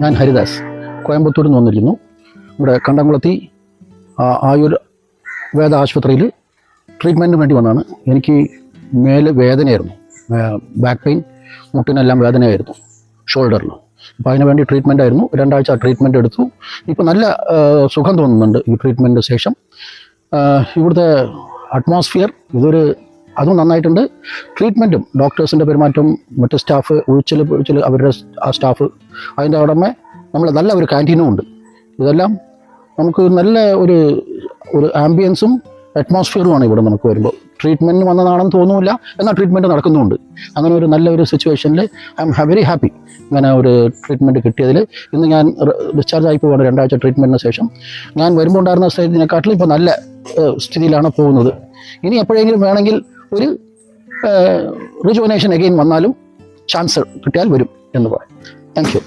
ഞാൻ ഹരിദാസ് കോയമ്പത്തൂരിൽ നിന്ന് വന്നിരിക്കുന്നു. ഇവിടെ കണ്ടംകുളത്തി ആയുർവേദ ആശുപത്രിയിൽ ട്രീറ്റ്മെൻറ്റിന് വേണ്ടി വന്നതാണ്. എനിക്ക് മേല് വേദനയായിരുന്നു, ബാക്ക് പെയിൻ, മുട്ടിനെല്ലാം വേദനയായിരുന്നു, ഷോൾഡറിൽ. അപ്പോൾ അതിന് വേണ്ടി ട്രീറ്റ്മെൻ്റ് ആയിരുന്നു. 2 ആഴ്ച ട്രീറ്റ്മെൻറ്റ് എടുത്തു. ഇപ്പോൾ നല്ല സുഖം തോന്നുന്നുണ്ട് ഈ ട്രീറ്റ്മെൻറ്റിന് ശേഷം. ഇവിടുത്തെ അറ്റ്മോസ്ഫിയർ അതും നന്നായിട്ടുണ്ട്. ട്രീറ്റ്മെൻറ്റും ഡോക്ടേഴ്സിൻ്റെ പെരുമാറ്റം, മറ്റ് സ്റ്റാഫ് ഒഴിച്ചിൽ അവരുടെ ആ സ്റ്റാഫ്, അതിൻ്റെ ഉടമെ നല്ല ഒരു ക്യാൻറ്റീനും ഉണ്ട്. ഇതെല്ലാം നമുക്ക് നല്ല ഒരു ആംബിയൻസും അറ്റ്മോസ്ഫിയറുമാണ് ഇവിടെ നമുക്ക് വരുമ്പോൾ. ട്രീറ്റ്മെൻറ്റിന് വന്നതാണെന്ന് തോന്നുന്നില്ല, എന്നാൽ ട്രീറ്റ്മെൻറ്റ് നടക്കുന്നുമുണ്ട്. അങ്ങനെ ഒരു നല്ലൊരു സിറ്റുവേഷനിൽ ഐ എം വെരി ഹാപ്പി ഇങ്ങനെ ഒരു ട്രീറ്റ്മെൻറ്റ് കിട്ടിയതിൽ. ഇന്ന് ഞാൻ ഡിസ്ചാർജ് ആയി പോവുകയാണ് 2 ആഴ്ച ട്രീറ്റ്മെൻറ്റിന് ശേഷം. ഞാൻ വരുമ്പോൾ ഉണ്ടായിരുന്ന സ്ഥിതിനെക്കാട്ടിലും ഇപ്പോൾ നല്ല സ്ഥിതിയിലാണ് പോകുന്നത്. ഇനി എപ്പോഴെങ്കിലും വേണമെങ്കിൽ ഒരു റിജുവനേഷൻ അഗെയിൻ വന്നാലും ചാൻസ് കിട്ടിയാൽ വരും എന്ന് പറയാം. Thank you.